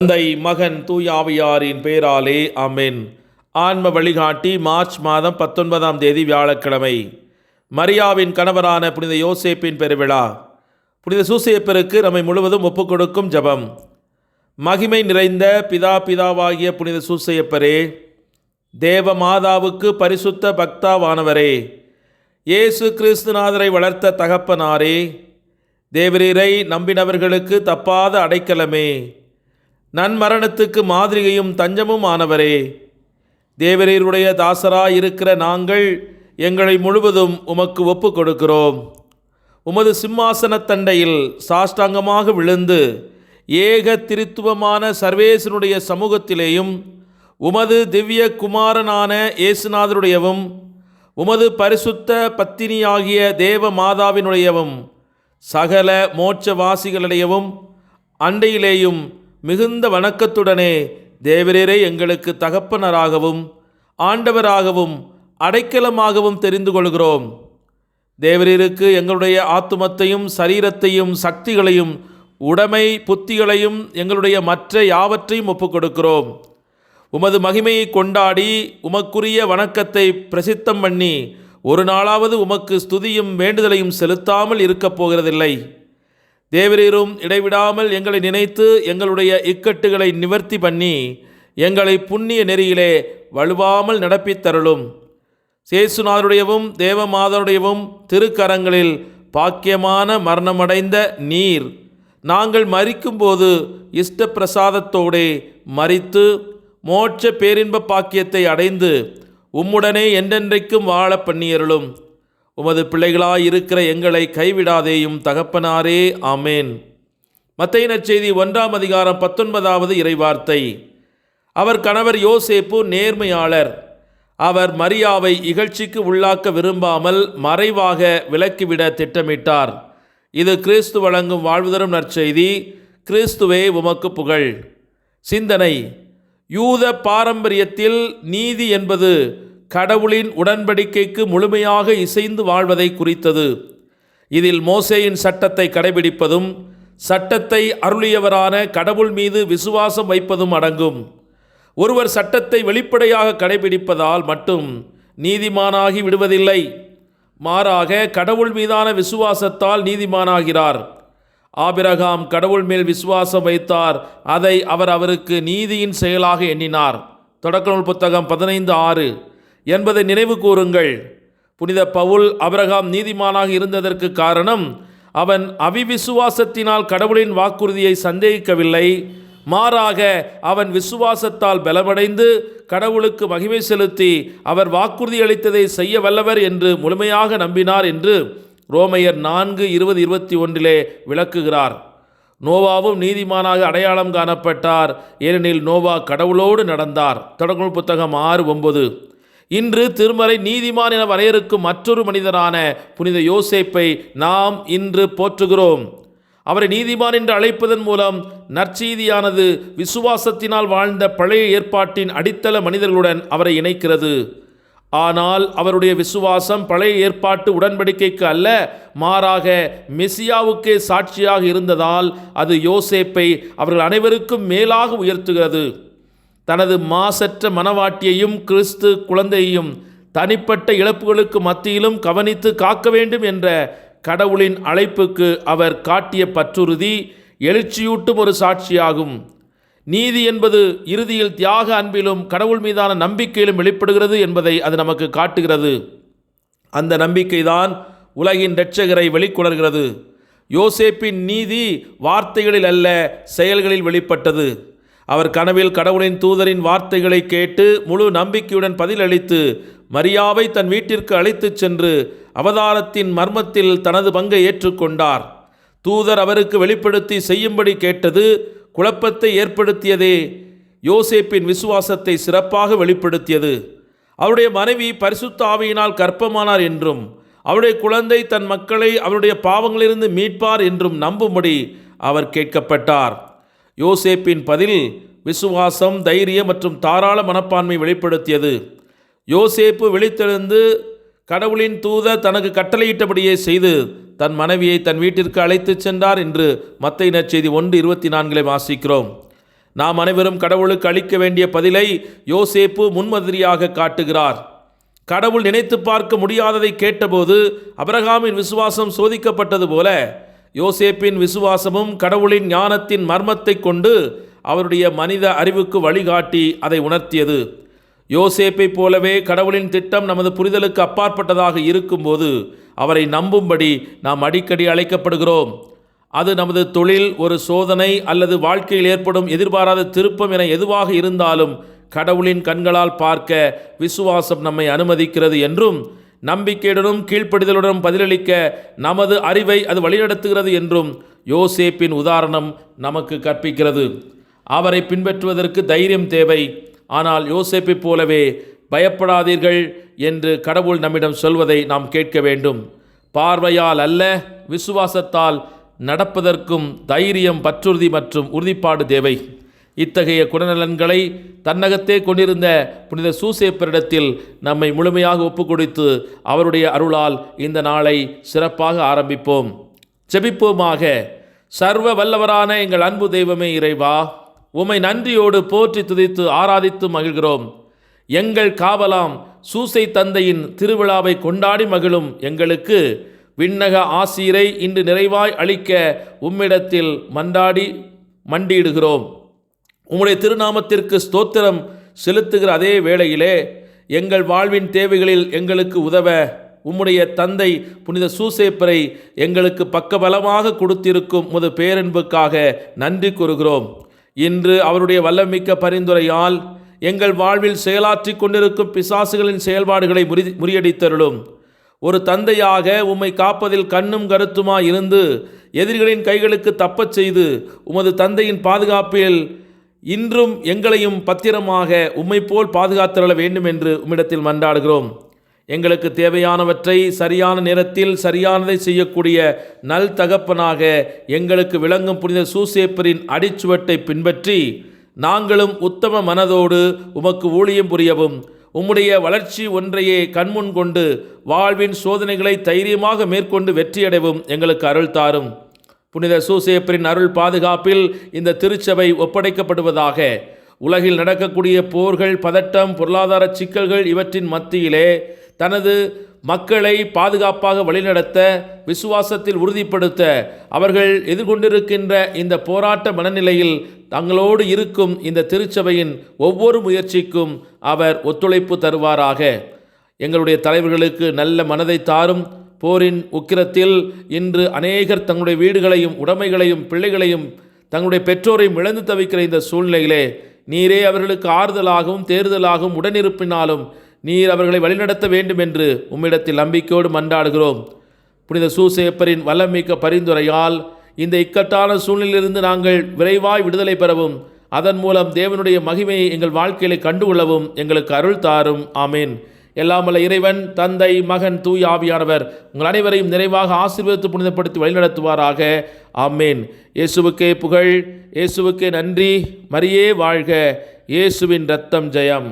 தந்தை மகன் தூய ஆவியாரின் பெயராலே ஆமென். ஆன்ம வழிகாட்டி மார்ச் மாதம் 19ஆம் தேதி வியாழக்கிழமை. மரியாவின் கணவரான புனித யோசேப்பின் பெருவிழா. புனித சூசேப்பருக்கு நம்மை முழுவதும் ஒப்புக்கொடுக்கும் ஜெபம். மகிமை நிறைந்த பிதாவாகிய புனித சூசையப்பரே, தேவ மாதாவுக்கு பரிசுத்த பக்தாவானவரே, இயேசு கிறிஸ்துநாதரை வளர்த்த தகப்பனாரே, தேவரீரை நம்பினவர்களுக்கு தப்பாத அடைக்கலமே, நன்மரணத்துக்கு மாதிரிகையும் தஞ்சமும் ஆனவரே, தேவரீருடைய தாசராயிருக்கிற நாங்கள் எங்களை முழுவதும் உமக்கு ஒப்பு கொடுக்கிறோம். உமது சிம்மாசனத்தண்டையில் சாஷ்டாங்கமாக விழுந்து ஏக திரித்துவமான சர்வேசனுடைய சமூகத்திலேயும் உமது திவ்ய குமாரனான இயேசுநாதருடையவும் உமது பரிசுத்த பத்தினியாகிய தேவ மாதாவினுடையவும் சகல மோட்சவாசிகளிடையவும் அண்டையிலேயும் மிகுந்த வணக்கத்துடனே தேவரீரை எங்களுக்கு தகப்பனராகவும் ஆண்டவராகவும் அடைக்கலமாகவும் தெரிந்து கொள்கிறோம். தேவரீருக்கு எங்களுடைய ஆத்துமத்தையும் சரீரத்தையும் சக்திகளையும் உடைமை புத்திகளையும் எங்களுடைய மற்ற யாவற்றையும் ஒப்புக் கொடுக்கிறோம். உமது மகிமையை கொண்டாடி உமக்குரிய வணக்கத்தை பிரசித்தம் பண்ணி ஒரு நாளாவது உமக்கு ஸ்துதியும் வேண்டுதலையும் செலுத்தாமல் இருக்கப் போகிறதில்லை. தேவரீரும் இடைவிடாமல் எங்களை நினைத்து எங்களுடைய இக்கட்டுகளை நிவர்த்தி பண்ணி எங்களை புண்ணிய நெறியிலே வலுவாமல் நடப்பித்தருளும். சேசுநாதருடையவும் தேவமாதருடையவும் திருக்கரங்களில் பாக்கியமான மரணமடைந்த நீர் நாங்கள் மரிக்கும்போது இஷ்ட பிரசாதத்தோடே மரித்து மோட்ச பேரின்ப பாக்கியத்தை அடைந்து உம்முடனே என்றென்றைக்கும் வாழ பண்ணியருளும். உமது பிள்ளைகளாயிருக்கிற எங்களை கைவிடாதேயும் தகப்பனாரே, ஆமேன். மத்தேயு நற்செய்தி 1ஆம் அதிகாரம் 19வது இறைவார்த்தை. அவர் கணவர் யோசேப்பு நேர்மையாளர். அவர் மரியாவை இகழ்ச்சிக்கு உள்ளாக்க விரும்பாமல் மறைவாக விலக்கிவிட திட்டமிட்டார். இது கிறிஸ்து வழங்கும் வாழ்வு தரும் நற்செய்தி. கிறிஸ்துவே உமக்கு புகழ். சிந்தனை: யூத பாரம்பரியத்தில் நீதி என்பது கடவுளின் உடன்படிக்கைக்கு முழுமையாக இசைந்து வாழ்வதை குறித்தது. இதில் மோசேயின் சட்டத்தை கடைபிடிப்பதும் சட்டத்தை அருளியவரான கடவுள் மீது விசுவாசம் வைப்பதும் அடங்கும். ஒருவர் சட்டத்தை வெளிப்படையாக கடைபிடிப்பதால் மட்டும் நீதிமானாகி விடுவதில்லை. மாறாக கடவுள் மீதான விசுவாசத்தால் நீதிமானாகிறார். ஆபிரகாம் கடவுள் மேல் விசுவாசம் வைத்தார். அதை அவருக்கு நீதியின் செயலாக எண்ணினார். தொடக்க நூல் புத்தகம் 15:6 என்பதை நினைவு கூறுங்கள். புனித பவுல் ஆபிரகாம் நீதிமானாக இருந்ததற்கு காரணம் அவன் அவிவிசுவாசத்தினால் கடவுளின் வாக்குறுதியை சந்தேகிக்கவில்லை. மாறாக அவன் விசுவாசத்தால் பலமடைந்து கடவுளுக்கு மகிமை செலுத்தி அவர் வாக்குறுதி அளித்ததை செய்ய வல்லவர் என்று முழுமையாக நம்பினார் என்று ரோமையர் 4:20-21 விளக்குகிறார். நோவாவும் நீதிமானாக அடையாளம் காணப்பட்டார். ஏனெனில் நோவா கடவுளோடு நடந்தார். தொடக்க நூல் புத்தகம் 6:9. இன்று திருமறை நீதிமான் என வரையறுக்கும் மற்றொரு மனிதரான புனித யோசேப்பை நாம் இன்று போற்றுகிறோம். அவரை நீதிமான் என்று அழைப்பதன் மூலம் நற்செய்தியானது விசுவாசத்தினால் வாழ்ந்த பழைய ஏற்பாட்டின் அடித்தள மனிதர்களுடன் அவரை இணைக்கிறது. ஆனால் அவருடைய விசுவாசம் பழைய ஏற்பாட்டு உடன்படிக்கைக்கு அல்ல, மாறாக மெசியாவுக்கே சாட்சியாக இருந்ததால் அது யோசேப்பை அவர்கள் அனைவருக்கும் மேலாக உயர்த்துகிறது. தனது மாசற்ற மனவாட்டியையும் கிறிஸ்து குழந்தையையும் தனிப்பட்ட இழப்புகளுக்கு மத்தியிலும் கவனித்து காக்க வேண்டும் என்ற கடவுளின் அழைப்புக்கு அவர் காட்டிய பற்றுறுதி எழுச்சியூட்டும் ஒரு சாட்சியாகும். நீதி என்பது இறுதியில் தியாக அன்பிலும் கடவுள் மீதான நம்பிக்கையிலும் வெளிப்படுகிறது என்பதை அது நமக்கு காட்டுகிறது. அந்த நம்பிக்கைதான் உலகின் இரட்சகரை வெளிக்கொணர்கிறது. யோசேப்பின் நீதி வார்த்தைகளில் அல்ல, செயல்களில் வெளிப்பட்டது. அவர் கனவில் கடவுளின் தூதரின் வார்த்தைகளை கேட்டு முழு நம்பிக்கையுடன் பதிலளித்து மரியாவை தன் வீட்டிற்கு அழைத்துச் சென்று அவதாரத்தின் மர்மத்தில் தனது பங்கை ஏற்றுக்கொண்டார். தூதர் அவருக்கு வெளிப்படுத்தி செய்யும்படி கேட்டது குழப்பத்தை ஏற்படுத்தியதே. யோசேப்பின் விசுவாசத்தை சிறப்பாக வெளிப்படுத்தியது. அவருடைய மனைவி பரிசுத்த ஆவியினால் கர்ப்பமானார் என்றும் அவருடைய குழந்தை தன் மக்களை அவருடைய பாவங்களிலிருந்து மீட்பார் என்றும் நம்பும்படி அவர் கேட்கப்பட்டார். யோசேப்பின் பதில் விசுவாசம், தைரியம் மற்றும் தாராள மனப்பான்மை வெளிப்படுத்தியது. யோசேப்பு விழித்தெழுந்து கடவுளின் தூதர் தனக்கு கட்டளையிட்டபடியே செய்து தன் மனைவியை தன் வீட்டிற்கு அழைத்து சென்றார் என்று மத்தேயு நற்செய்தி 1:24 வாசிக்கிறோம். நாம் அனைவரும் கடவுளுக்கு அளிக்க வேண்டிய பதிலை யோசேப்பு முன்மாதிரியாக காட்டுகிறார். கடவுள் நினைத்து பார்க்க முடியாததை கேட்டபோது ஆபிரகாமின் விசுவாசம் சோதிக்கப்பட்டது போல யோசேப்பின் விசுவாசமும் கடவுளின் ஞானத்தின் மர்மத்தை கொண்டு அவருடைய மனித அறிவுக்கு வழிகாட்டி அதை உணர்த்தியது. யோசேப்பை போலவே கடவுளின் திட்டம் நமது புரிதலுக்கு அப்பாற்பட்டதாக இருக்கும்போது அவரை நம்பும்படி நாம் அடிக்கடி அழைக்கப்படுகிறோம். அது நமது தொழில், ஒரு சோதனை அல்லது வாழ்க்கையில் ஏற்படும் எதிர்பாராத திருப்பம் என எதுவாக இருந்தாலும் கடவுளின் கண்களால் பார்க்க விசுவாசம் நம்மை அனுமதிக்கிறது என்றும், நம்பிக்கையுடனும் கீழ்ப்படிதலுடனும் பதிலளிக்க நமது அறிவை அது வழிநடத்துகிறது என்றும் யோசேப்பின் உதாரணம் நமக்கு கற்பிக்கிறது. அவரை பின்பற்றுவதற்கு தைரியம் தேவை. ஆனால் யோசேப்பை போலவே பயப்படாதீர்கள் என்று கடவுள் நம்மிடம் சொல்வதை நாம் கேட்க வேண்டும். பார்வையால் அல்ல, விசுவாசத்தால் நடப்பதற்கும் தைரியம், பற்றுறுதி மற்றும் உறுதிப்பாடு தேவை. இத்தகைய குணநலன்களை தன்னகத்தே கொண்டிருந்த புனித சூசேப்பரிடத்தில் நம்மை முழுமையாக ஒப்புக்கொடுத்து அவருடைய அருளால் இந்த நாளை சிறப்பாக ஆரம்பிப்போம். ஜெபிப்போமாக. சர்வ வல்லவரான எங்கள் அன்பு தெய்வமே இறைவா, உம்மை நன்றியோடு போற்றி துதித்து ஆராதித்து மகிழ்கிறோம். எங்கள் காவலாம் சூசை தந்தையின் திருவிழாவை கொண்டாடி மகிழும் எங்களுக்கு விண்ணக ஆசீரை இன்று நிறைவாய் அளிக்க உம்மிடத்தில் மண்டியிடுகிறோம். உம்முடைய திருநாமத்திற்கு ஸ்தோத்திரம் செலுத்துகிற அதே வேளையிலே எங்கள் வாழ்வின் தேவைகளில் எங்களுக்கு உதவ உம்முடைய தந்தை புனித சூசேப்பரை எங்களுக்கு பக்கபலமாக கொடுத்திருக்கும் உமது பேரன்புக்காக நன்றி கூறுகிறோம். இன்று அவருடைய வல்லமிக்க பரிந்துரையால் எங்கள் வாழ்வில் செயலாற்றி கொண்டிருக்கும் பிசாசுகளின் செயல்பாடுகளை முறியடித்தருளும். ஒரு தந்தையாக உம்மை காப்பதில் கண்ணும் கருத்துமாய் இருந்து எதிரிகளின் கைகளுக்கு தப்பச் செய்து உமது தந்தையின் பாதுகாப்பில் இன்றும் எங்களையும் பத்திரமாக உம்மை போல் பாதுகாத்தருள வேண்டும் என்று உம்மிடத்தில் மன்றாடுகிறோம். எங்களுக்கு தேவையானவற்றை சரியான நேரத்தில் சரியானதை செய்யக்கூடிய நல் தகப்பனாக எங்களுக்கு விளங்கும் புனித சூசேப்பரின் அடிச்சுவட்டை பின்பற்றி நாங்களும் உத்தம மனதோடு உமக்கு ஊழியம் புரியவும், உம்முடைய வளர்ச்சி ஒன்றையே கண்முன் கொண்டு வாழ்வின் சோதனைகளை தைரியமாக மேற்கொண்டு வெற்றியடைவும் எங்களுக்கு அருள் தாரும். புனித சூசேப்பரின் அருள் பாதுகாப்பில் இந்த திருச்சபை ஒப்படைக்கப்படுவதாக. உலகில் நடக்கக்கூடிய போர்கள், பதட்டம், பொருளாதார சிக்கல்கள் இவற்றின் மத்தியிலே தனது மக்களை பாதுகாப்பாக வழிநடத்த, விசுவாசத்தில் உறுதிப்படுத்த அவர்கள் எதிர்கொண்டிருக்கின்ற இந்த போராட்ட மனநிலையில் தங்களோடு இருக்கும் இந்த திருச்சபையின் ஒவ்வொரு முயற்சிக்கும் அவர் ஒத்துழைப்பு தருவாராக. எங்களுடைய தலைவர்களுக்கு நல்ல மனதை தாரும். போரின் உக்கிரத்தில் இன்று அநேகர் தங்களுடைய வீடுகளையும் உடைமைகளையும் பிள்ளைகளையும் தங்களுடைய பெற்றோரையும் இழந்து தவிக்கிற இந்த சூழ்நிலையிலே நீரே அவர்களுக்கு ஆறுதலாகவும் தேறுதலாகவும் உடனிருப்பினாலும் நீர் அவர்களை வழிநடத்த வேண்டும் என்று உம்மிடத்தில் நம்பிக்கையோடு மன்றாடுகிறோம். புனித சூசேப்பரின் வல்லமிக்க பரிந்துரையால் இந்த இக்கட்டான சூழ்நிலையிலிருந்து நாங்கள் விரைவாய் விடுதலை பெறவும், அதன் மூலம் தேவனுடைய மகிமையை எங்கள் வாழ்க்கையிலே கண்டுகொள்ளவும் எங்களுக்கு அருள் தாரும். ஆமேன். எல்லாம் வல்ல இறைவன், தந்தை, மகன், தூய ஆவியானவர் உங்கள் அனைவரையும் நிறைவாக ஆசீர்வதித்து புனிதப்படுத்தி வழிநடத்துவாராக. ஆமேன். இயேசுவுக்கே புகழ், இயேசுவுக்கே நன்றி. மரியே வாழ்க. இயேசுவின் இரத்தம் ஜெயம்.